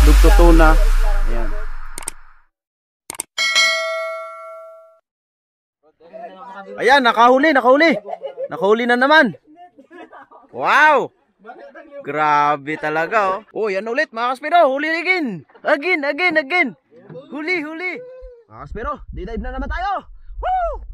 Dugto tuna. Ayan. Ayan, nakahuli. Nakahuli na naman. Wow! Grabe talaga, oh. Oh, yan ulit, mga kaspero. Huli again. Again. Huli. Mga kaspero, didive na naman tayo. Woo!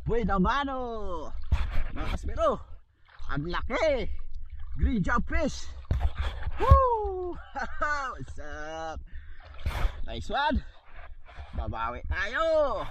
Buena mano, mga kaspero, ang laki, green job fish. Woo! What's up? Nice one. Babawi tayo.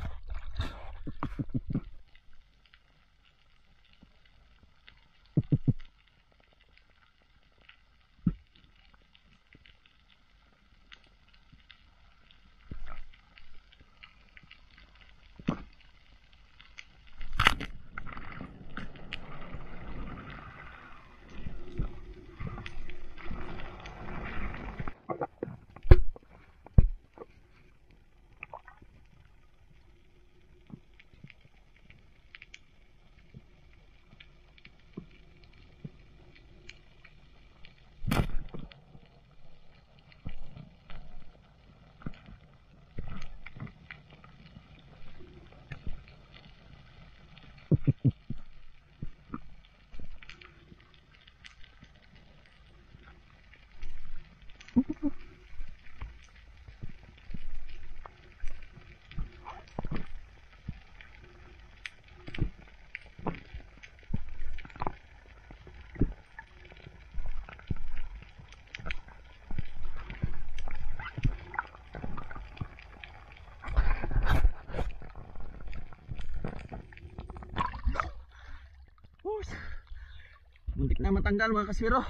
na matanggal mga kaswero.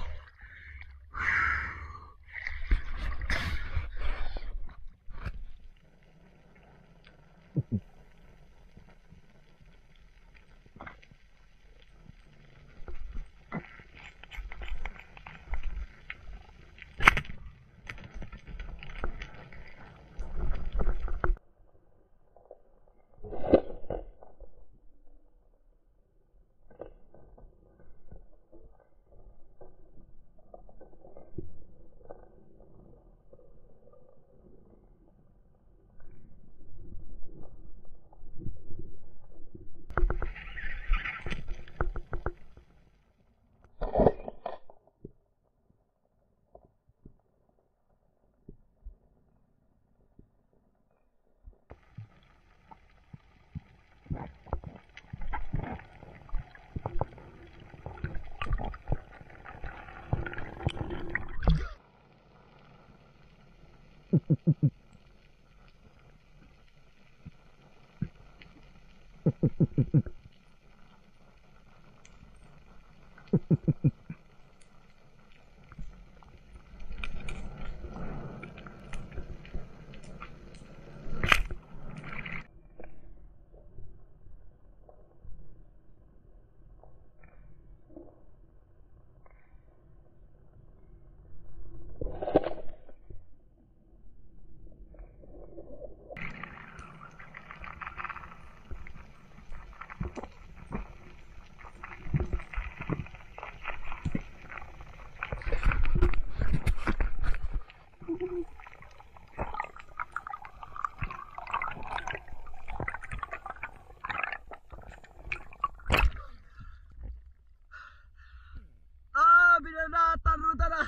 Binanatan mo na.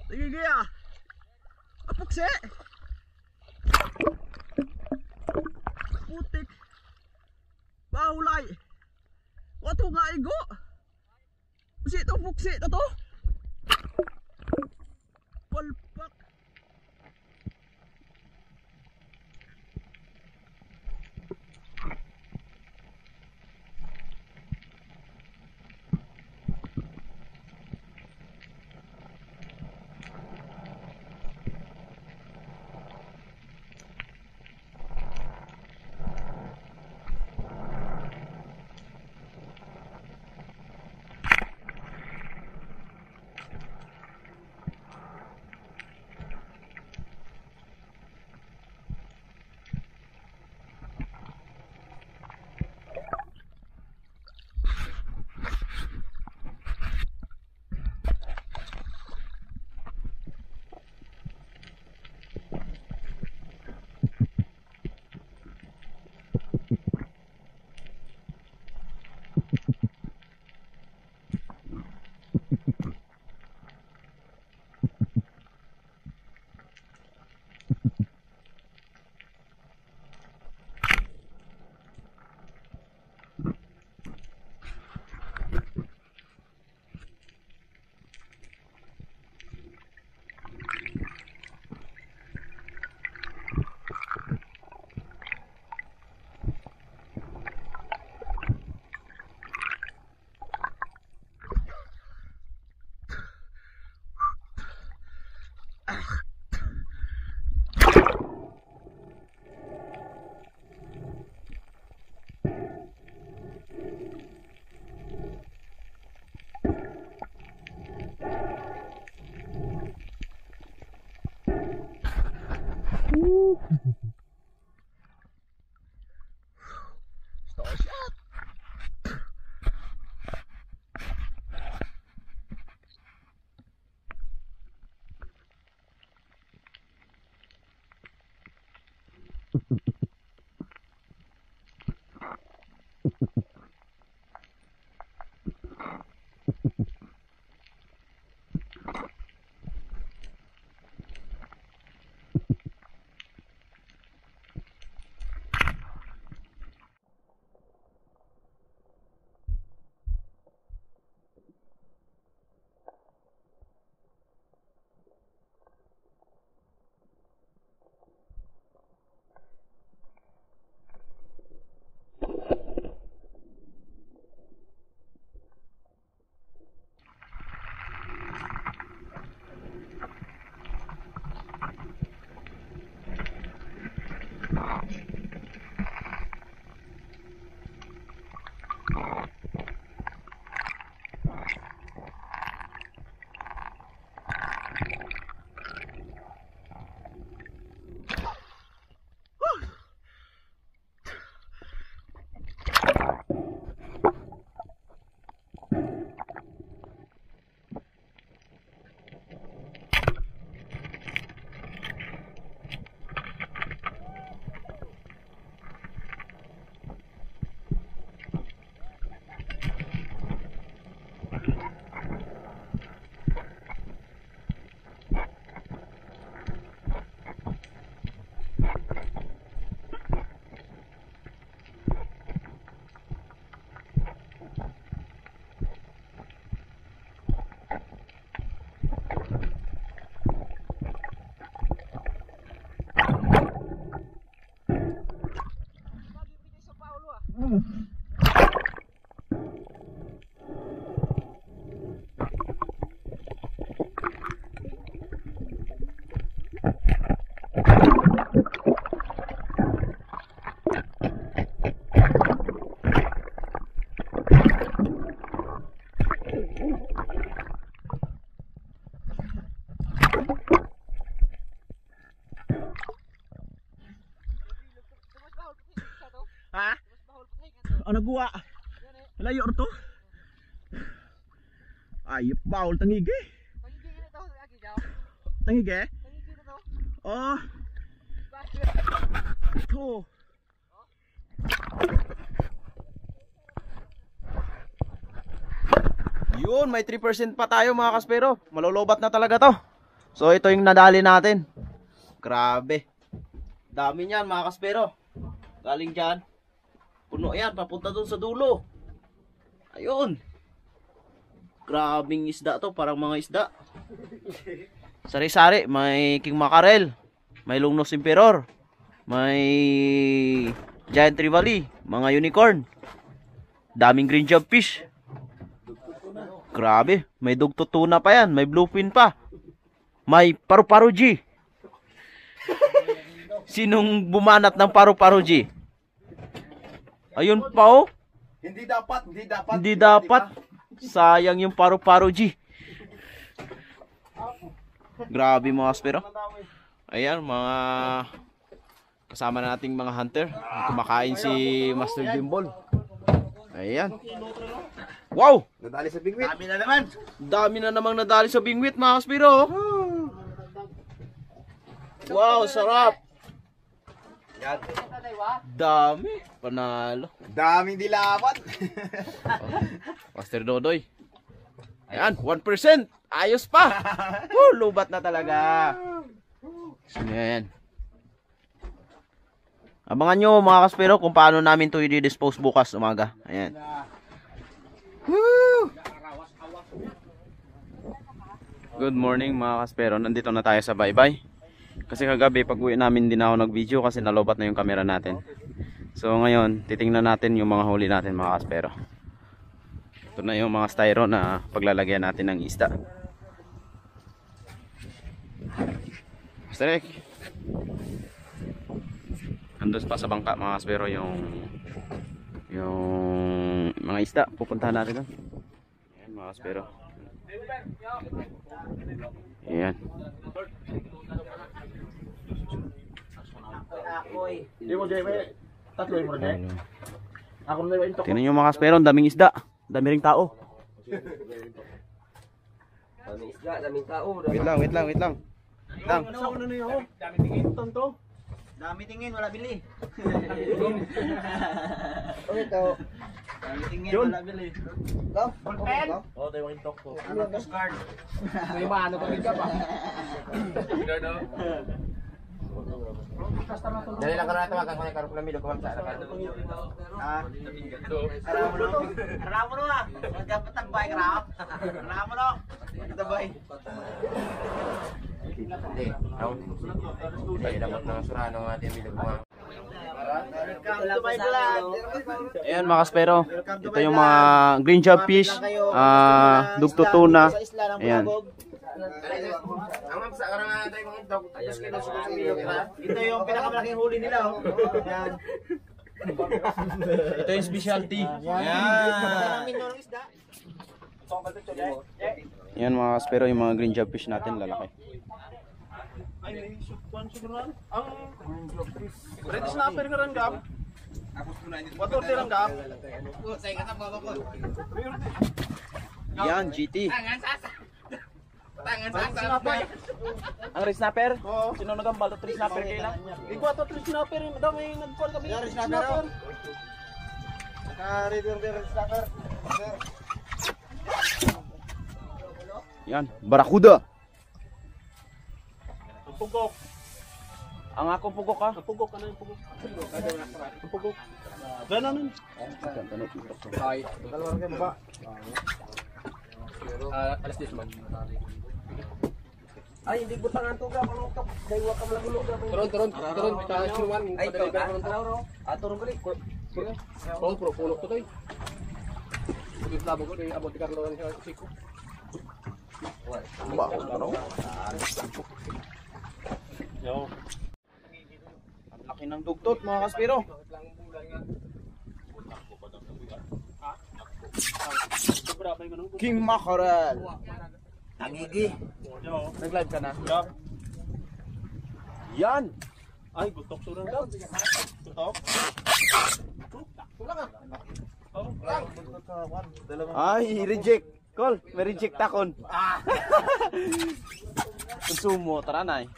Sige gaya. Apukse. Putik. Bahulay. Wato nga igo. Kasi ito pukse na to. Palpak. Ha? Ano guwa? Layo to? Ay, bawal tangige. Tangige? Oh. To. Yun, may 3% pa tayo mga kaspero. Malolobat na talaga to. So ito yung nadali natin. Grabe. Dami niyan mga kaspero. Galing dyan. Puno yan, papunta dun sa dulo. Ayun. Grabing isda to, parang mga isda. Sari-sari, may king mackerel, may lungnos emperor, may giant trevally, mga unicorn. Daming green job fish. Grabe, may dugto tuna pa yan, may bluefin pa. May paru-paro G. Sinong bumanat ng paru-paro G? Ayun pa oh. Hindi dapat. Hindi dapat. Sayang yung paru-paro G. Grabe mga kaspero. Ayan, mga kasama nating mga hunter. Kumakain si Master Gimbal. Ayan. Wow! Nadali sa bingwit. Dami na naman. Dami na namang nadali sa bingwit mga kaspero. Wow, sarap. Yan. Dami. Panalo. Daming dilawan. Master Dodoy. Ayan, 1%. Ayos pa. Lubat na talaga. Ayan. Abangan nyo mga kaspero kung paano namin ito i-dispose bukas umaga. Ayan. Woo! Good morning mga kaspero. Nandito na tayo sa baybay. Kasi kagabi pag uwi namin din ako nag-video kasi nalobat na yung camera natin. So ngayon titingnan natin yung mga huli natin mga kaspero. Ito na yung mga styro na paglalagyan natin ng isda. Master Ek, andun pa sa bangka mga kaspero yung mga isda. Pupuntahan natin doon. Ayan mga kaspero. Ayan. Hindi mo dyan, tatlo mo rin. Ako na yung Tingnan nyo mga kaspero, ang daming isda. Dami ring tao. Daming isda, daming tao. Wait lang. Lang. Ano na yun? Dami tingin to. Dami tingin, wala bili. Ito. Dami tingin, Jun. wala bili. Ito? Pen? Oo, tayo yung tok ko. Ano Coast Guard? May maano pa rin ka ba? Dali lang ka na tawagan ko na karong plamilo ko sa anak. Aramo no ah. Dapat tagbay ka raw. Aramo no. Tagbay. Hindi. Dali lang na sura ng ating bilog mo. Ayan mga kaspero. Ito yung mga green job fish, dugto tuna. Ayan. Ang sa karang tayo mga dog. Ayos kilo sa bilog ra. Ito yung pinakamalaking huli nila oh. Yan. Ito yung specialty. Ayan. Ayan mga kaspero, yung mga green job fish natin lalaki. Ay, siguro ang red snapper ka rin gam. Wato tirang gam. Yan, GT. Tangan Snapper. Ang red snapper? Oo. Sino nagambal? Ito red snapper kayo lang? Ikaw ato red snapper, daw may nagpal kami. Red snapper. Naka-reader red snapper. Yan, barakuda. Pugok. Ang ako pugok ka. Pugok ka na yung pugok. Pugok. Ganon. Ay, kalawar ka ba? Alas 10 man. Ay, hindi butangan to ka, panutok. Dahil wala ka malagulo ka. Turun. Sa sinuan. Ay, ito ka. Araw-araw. Turun balik. Oo, pro puno to tayo. Pagod labo ko, abot di karlo lang siya siko. Ba, ano? Yo. Ang laki ng dugtot mga kaspero. King Mackerel. Tangigi. Nag-live ka na? Yan. Ay, gutok surang daw. Gutok. Ay, reject. Call, may reject takon. Konsumo, tara na eh.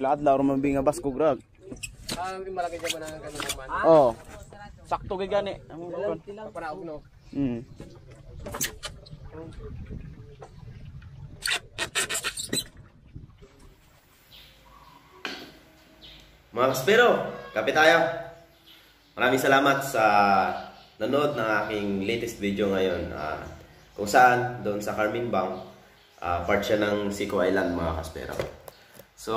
Lahat lang naman binga basko grag. Malaki dyan ba na ganun naman? Oh. Sakto kay gani. Paraog no. Mga kaspero, kape tayo. Maraming salamat sa nanood ng aking latest video ngayon. Kung saan, doon sa Carmen Bang, part siya ng Sico Island mga kaspero. So,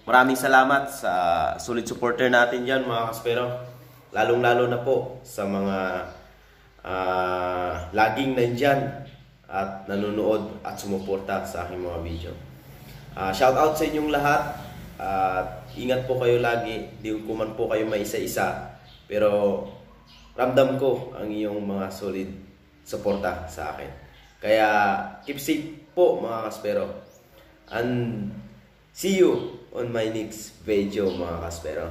maraming salamat sa solid supporter natin dyan mga kaspero. Lalong-lalo na po sa mga laging nandyan at nanonood at sumuporta sa aking mga video. Shout out sa inyong lahat. Ingat po kayo lagi, di ko man po kayo maisa-isa, pero ramdam ko ang iyong mga solid suporta sa akin. Kaya keep safe po mga kaspero, and see you on my next video mga kaspero.